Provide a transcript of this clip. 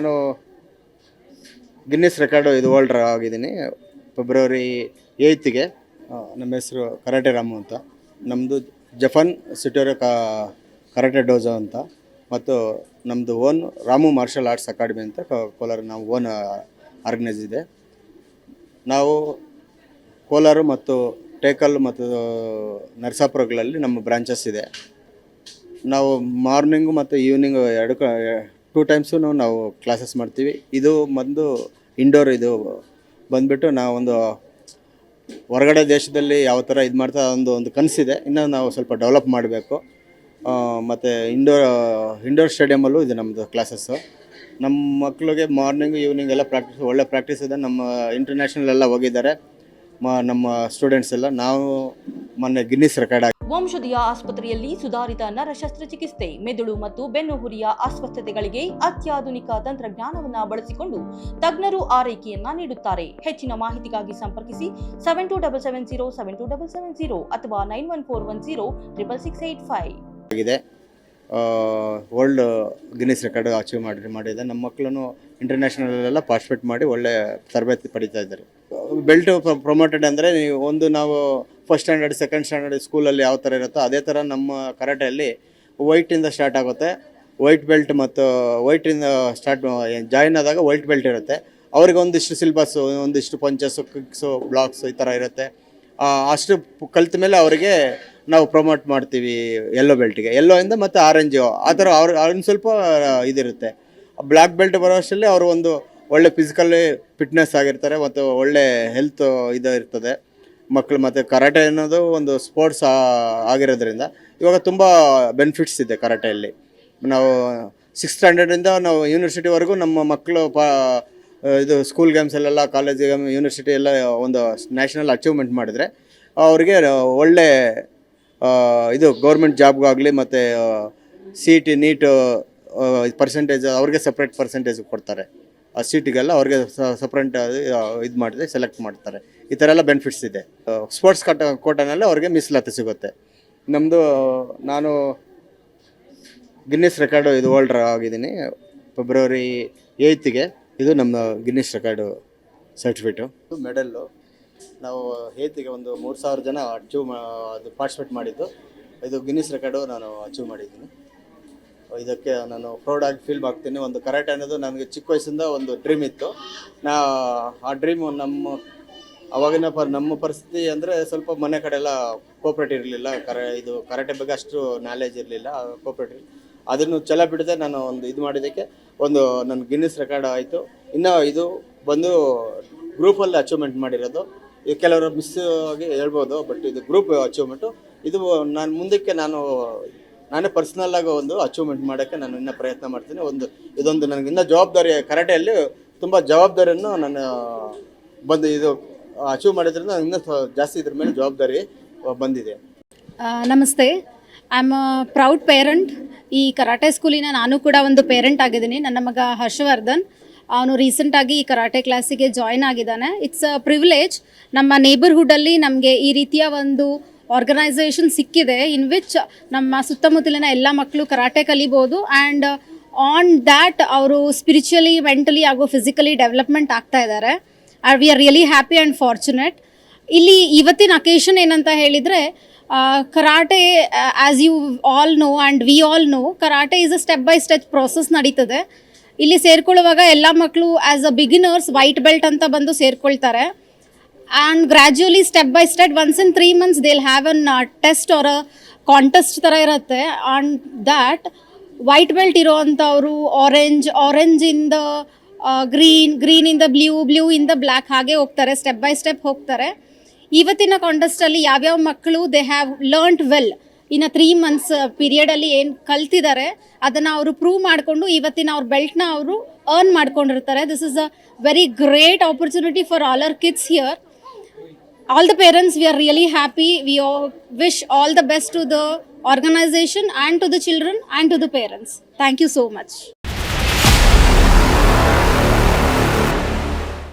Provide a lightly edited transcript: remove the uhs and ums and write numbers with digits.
ನಾನು Guinness record ಇದು holder ಆಗಿದ್ದೀನಿ. ಫೆಬ್ರವರಿ 8ಗೆ ನಮ್ಮ ಹೆಸರು ಕರಾಟೆ ರಾಮು ಅಂತ. ನಮ್ಮದು ಜಫನ್ ಸಿಟೋರಿಯೋ ಕರಾಟೆ ಡೋಜೋ ಅಂತ, ಮತ್ತು ನಮ್ಮದು own Ramu martial arts academy ಅಂತ ಕೋಲಾರ ನಾವು ಓನ್ ಆರ್ಗನೈಸ್ ಇದೆ. ನಾವು ಕೋಲಾರ ಮತ್ತು ಟೇಕಲ್ ಮತ್ತು ನರಸಾಪುರಗಳಲ್ಲಿ ನಮ್ಮ ಬ್ರಾಂಚಸ್ ಇದೆ. ನಾವು ಮಾರ್ನಿಂಗು ಮತ್ತು ಈವ್ನಿಂಗ್ 2 ಟೈಮ್ಸು ನಾವು ಕ್ಲಾಸಸ್ ಮಾಡ್ತೀವಿ. ಇದು ಬಂದು ಇಂಡೋರ್, ಇದು ಬಂದುಬಿಟ್ಟು ನಾವೊಂದು ಹೊರಗಡೆ ದೇಶದಲ್ಲಿ ಯಾವ ಥರ ಇದು ಮಾಡ್ತಾ ಒಂದು ಕನಸಿದೆ. ಇನ್ನು ನಾವು ಸ್ವಲ್ಪ ಡೆವಲಪ್ ಮಾಡಬೇಕು. ಮತ್ತು ಇಂಡೋರ್ ಸ್ಟೇಡಿಯಮಲ್ಲೂ ಇದೆ ನಮ್ಮದು ಕ್ಲಾಸಸ್ಸು. ನಮ್ಮ ಮಕ್ಕಳಿಗೆ ಮಾರ್ನಿಂಗು ಈವ್ನಿಂಗ್ ಎಲ್ಲ ಒಳ್ಳೆ ಪ್ರಾಕ್ಟೀಸ್ ಇದೆ. ನಮ್ಮ ಇಂಟರ್ನ್ಯಾಷನಲ್ ಎಲ್ಲ ಹೋಗಿದ್ದಾರೆ ನಮ್ಮ ಸ್ಟೂಡೆಂಟ್ಸ್ ಎಲ್ಲ. ನಾವು ಮೊನ್ನೆ ಗಿನ್ನಿಸ್ ರೆಕಾರ್ಡ್ ವಂಶದಿಯ ಆಸ್ಪತ್ರೆಯಲ್ಲಿ ಸುಧಾರಿತ ನರ ಶಸ್ತ್ರಚಿಕಿತ್ಸೆ, ಮೆದುಳು ಮತ್ತು ಬೆನ್ನುಹುರಿಯ ಅಸ್ವಸ್ಥತೆಗಳಿಗೆ ಅತ್ಯಾಧುನಿಕ ತಂತ್ರಜ್ಞಾನವನ್ನು ಬಳಸಿಕೊಂಡು ತಜ್ಞರು ಆರೈಕೆಯನ್ನ ನೀಡುತ್ತಾರೆ. ಹೆಚ್ಚಿನ ಮಾಹಿತಿಗಾಗಿ ಸಂಪರ್ಕಿಸಿ 7277072770 ಅಥವಾ 9141066685 ಆಗಿದೆ. ವರ್ಲ್ಡ್ ಗಿನ್ನಿಸ್ ರೆಕಾರ್ಡ್ ಅಚೀವ್ ಮಾಡಿದೆ. ನಮ್ಮ ಮಕ್ಕಳನ್ನು ಇಂಟರ್ನ್ಯಾಷನಲೆಲ್ಲ ಪಾರ್ಟಿಸಿಪೇಟ್ ಮಾಡಿ ಒಳ್ಳೆ ತರಬೇತಿ ಪಡಿತಾ ಇದ್ದಾರೆ. ಬೆಲ್ಟ್ ಪ್ರಮೋಟೆಡ್ ಅಂದರೆ ನಾವು ಫಸ್ಟ್ ಸ್ಟ್ಯಾಂಡರ್ಡ್, ಸೆಕೆಂಡ್ ಸ್ಟ್ಯಾಂಡರ್ಡ್ ಸ್ಕೂಲಲ್ಲಿ ಯಾವ ಥರ ಇರುತ್ತೋ ಅದೇ ಥರ ನಮ್ಮ ಕರಾಟೆಯಲ್ಲಿ ವೈಟಿಂದ ಸ್ಟಾರ್ಟ್ ಆಗುತ್ತೆ. ವೈಟ್ ಬೆಲ್ಟ್ ಮತ್ತು ವೈಟಿಂದ ಜಾಯಿನ್ ಆದಾಗ ವೈಟ್ ಬೆಲ್ಟ್ ಇರುತ್ತೆ. ಅವ್ರಿಗೆ ಒಂದಿಷ್ಟು ಸಿಲೆಬಸ್ಸು, ಒಂದಿಷ್ಟು ಪಂಚಸ್ಸು, ಕಿಕ್ಸು, ಬ್ಲಾಕ್ಸು ಈ ಥರ ಇರುತ್ತೆ. ಅಷ್ಟು ಕಲಿತ ಮೇಲೆ ಅವರಿಗೆ ನಾವು ಪ್ರಮೋಟ್ ಮಾಡ್ತೀವಿ ಯೆಲ್ಲೋ ಬೆಲ್ಟ್ಗೆ. ಯೆಲ್ಲೋಯಿಂದ ಮತ್ತು ಆರೆಂಜು ಆ ಥರ ಅವ್ರಿಗೆ ಸ್ವಲ್ಪ ಇದಿರುತ್ತೆ. ಬ್ಲ್ಯಾಕ್ ಬೆಲ್ಟ್ ಬರೋ ಅಷ್ಟರಲ್ಲಿ ಅವರು ಒಂದು ಒಳ್ಳೆ ಫಿಸಿಕಲಿ ಫಿಟ್ನೆಸ್ ಆಗಿರ್ತಾರೆ ಮತ್ತು ಒಳ್ಳೆ ಹೆಲ್ತ್ ಇದು ಇರ್ತದೆ ಮಕ್ಕಳು. ಮತ್ತು ಕರಾಟೆ ಅನ್ನೋದು ಒಂದು ಸ್ಪೋರ್ಟ್ಸ್ ಆಗಿರೋದ್ರಿಂದ ಇವಾಗ ತುಂಬ ಬೆನಿಫಿಟ್ಸ್ ಇದೆ ಕರಾಟೆಯಲ್ಲಿ. ನಾವು 6th ಸ್ಟ್ಯಾಂಡರ್ಡಿಂದ ನಾವು ಯೂನಿವರ್ಸಿಟಿವರೆಗೂ ನಮ್ಮ ಮಕ್ಕಳು ಇದು ಸ್ಕೂಲ್ ಗೇಮ್ಸಲ್ಲೆಲ್ಲ, ಕಾಲೇಜ್ ಗೇಮ್, ಯೂನಿವರ್ಸಿಟಿ ಎಲ್ಲ ಒಂದು ನ್ಯಾಷನಲ್ ಅಚೀವ್ಮೆಂಟ್ ಮಾಡಿದರೆ ಅವ್ರಿಗೆ ಒಳ್ಳೆ ಇದು ಗೌರ್ಮೆಂಟ್ ಜಾಬ್ಗಾಗಲಿ ಮತ್ತು CET ನೀಟ್ ಪರ್ಸೆಂಟೇಜ್ ಅವ್ರಿಗೆ ಸಪ್ರೇಟ್ ಪರ್ಸೆಂಟೇಜ್ ಕೊಡ್ತಾರೆ. ಆ ಸೀಟಿಗೆಲ್ಲ ಅವ್ರಿಗೆ ಸಪ್ರೇಟ್ ಇದು ಮಾಡಿದ್ರೆ ಸೆಲೆಕ್ಟ್ ಮಾಡ್ತಾರೆ. ಈ ಥರ ಎಲ್ಲ ಬೆನಿಫಿಟ್ಸ್ ಇದೆ. ಸ್ಪೋರ್ಟ್ಸ್ ಕೋಟಾನಲ್ಲಿ ಅವ್ರಿಗೆ ಮೀಸಲಾತಿ ಸಿಗುತ್ತೆ. ನಾನು ಗಿನ್ನಿಸ್ ರೆಕಾರ್ಡು ಇದು ಹೋಲ್ಡರ್ ಆಗಿದ್ದೀನಿ. ಫೆಬ್ರವರಿ 8ಗೆ ಇದು ನಮ್ಮ ಗಿನ್ನಿಸ್ ರೆಕಾರ್ಡು ಸರ್ಟಿಫಿಕೇಟು, ಮೆಡಲ್ಲು. ನಾವು 8ಗೆ ಒಂದು 3000 ಜನ ಅದು ಪಾರ್ಟಿಸಿಪೇಟ್ ಮಾಡಿದ್ದು. ಇದು ಗಿನ್ನಿಸ್ ರೆಕಾರ್ಡು ನಾನು ಅಚೀವ್ ಮಾಡಿದ್ದೀನಿ. ಇದಕ್ಕೆ ನಾನು ಪ್ರೌಡಾಗಿ ಫೀಲ್ ಮಾಡ್ತೀನಿ. ಒಂದು ಕರಾಟೆ ಅನ್ನೋದು ನನಗೆ ಚಿಕ್ಕ ವಯಸ್ಸಿಂದ ಒಂದು ಡ್ರೀಮ್ ಇತ್ತು. ಆ ಡ್ರೀಮು ನಮ್ಮ ಪರಿಸ್ಥಿತಿ ಅಂದರೆ ಸ್ವಲ್ಪ ಮನೆ ಕಡೆ ಎಲ್ಲ ಕೋಪ್ರೇಟ್ ಇರಲಿಲ್ಲ. ಇದು ಕರಾಟೆ ಬಗ್ಗೆ ಅಷ್ಟು ನಾಲೆಜ್ ಇರಲಿಲ್ಲ, ಕೋಪ್ರೇಟ್ ಇರಲಿಲ್ಲ. ಅದನ್ನು ಛಲ ಬಿಡದೆ ನಾನು ಒಂದು ಇದು ಮಾಡಿದ್ದಕ್ಕೆ ಒಂದು ನನ್ನ ಗಿನ್ನಿಸ್ ರೆಕಾರ್ಡ್ ಆಯಿತು. ಇನ್ನು ಇದು ಬಂದು ಗ್ರೂಪಲ್ಲಿ ಅಚೀವ್ಮೆಂಟ್ ಮಾಡಿರೋದು. ಈ ಕೆಲವರು ಮಿಸ್ ಆಗಿ ಹೇಳ್ಬೋದು, ಬಟ್ ಇದು ಗ್ರೂಪ್ ಅಚೀವ್ಮೆಂಟು. ಇದು ನಾನು ಮುಂದಕ್ಕೆ ನಾನೇ ಪರ್ಸ್ನಲ್ಲಾಗಿ ಒಂದು ಅಚೀವ್ಮೆಂಟ್ ಮಾಡೋಕ್ಕೆ ನಾನು ಇನ್ನೂ ಪ್ರಯತ್ನ ಮಾಡ್ತೀನಿ. ಇದೊಂದು ನನಗಿನ್ನ ಜವಾಬ್ದಾರಿ, ಕರಾಟೆಯಲ್ಲಿ ತುಂಬ ಜವಾಬ್ದಾರಿಯನ್ನು ನಾನು ಇದು ಅಚೀವ್ ಮಾಡಿದ್ರಿಂದ ಇನ್ನೂ ಜಾಸ್ತಿ ಇದ್ರ ಮೇಲೆ ಜವಾಬ್ದಾರಿ ಬಂದಿದೆ. ನಮಸ್ತೆ, I am a proud parent. ಈ ಕರಾಟೆ ಸ್ಕೂಲಿನ ನಾನು ಕೂಡ ಒಂದು ಪೇರೆಂಟ್ ಆಗಿದ್ದೀನಿ. ನನ್ನ ಮಗ ಹರ್ಷವರ್ಧನ್, ಅವನು ರೀಸೆಂಟಾಗಿ ಈ ಕರಾಟೆ ಕ್ಲಾಸಿಗೆ ಜಾಯ್ನ್ ಆಗಿದ್ದಾನೆ. It's a privilege. ನಮ್ಮ ನೇಬರ್ಹುಡ್ಡಲ್ಲಿ ನಮಗೆ ಈ ರೀತಿಯ ಒಂದು ಆರ್ಗನೈಸೇಷನ್ ಸಿಕ್ಕಿದೆ, ಇನ್ ವಿಚ್ ನಮ್ಮ ಸುತ್ತಮುತ್ತಲಿನ ಎಲ್ಲ ಮಕ್ಕಳು ಕರಾಟೆ ಕಲಿಬೋದು. ಆ್ಯಂಡ್ ಆನ್ ದ್ಯಾಟ್ ಅವರು ಸ್ಪಿರಿಚುವಲಿ, ಮೆಂಟಲಿ ಹಾಗೂ ಫಿಸಿಕಲಿ ಡೆವಲಪ್ಮೆಂಟ್ ಆಗ್ತಾ ಇದ್ದಾರೆ. We are really happy and fortunate. ಇಲ್ಲಿ ಇವತ್ತಿನ ಅಕೇಶನ್ ಏನಂತ ಹೇಳಿದರೆ, karate as you all know and we all know, karate is a step by step process ನಡೀತದೆ. ಇಲ್ಲಿ ಸೇರ್ಕೊಳ್ಳುವಾಗ ಎಲ್ಲ ಮಕ್ಕಳು as a beginners white belt ಅಂತ ಬಂದು ಸೇರ್ಕೊಳ್ತಾರೆ. And gradually step by step once in 3 months they'll have an test or a contest ಥರ ಇರುತ್ತೆ. ಆ್ಯಂಡ್ ದ್ಯಾಟ್ ವೈಟ್ ಬೆಲ್ಟ್ ಇರೋವಂಥವರು ಆರೆಂಜ್ ಇಂದ ಗ್ರೀನ್ ಇಂದ ಬ್ಲೂ ಇಂದ ಬ್ಲ್ಯಾಕ್ ಹಾಗೆ ಹೋಗ್ತಾರೆ, ಸ್ಟೆಪ್ ಬೈ ಸ್ಟೆಪ್ ಹೋಗ್ತಾರೆ. ಇವತ್ತಿನ ಕಾಂಟೆಸ್ಟಲ್ಲಿ ಯಾವ್ಯಾವ ಮಕ್ಕಳು ದೇ ಹ್ಯಾವ್ ಲರ್ನ್ಡ್ ವೆಲ್ ಇನ್ನು 3 months ಪೀರಿಯಡಲ್ಲಿ ಏನು ಕಲ್ತಿದ್ದಾರೆ ಅದನ್ನು ಅವರು ಪ್ರೂವ್ ಮಾಡಿಕೊಂಡು ಇವತ್ತಿನ ಅವ್ರ ಬೆಲ್ಟ್ನ ಅವರು ಅರ್ನ್ ಮಾಡ್ಕೊಂಡಿರ್ತಾರೆ. This is a very great opportunity for all our kids here. All the parents, we are really happy. We all wish all the best to the organization and to the children and to the parents. Thank you so much.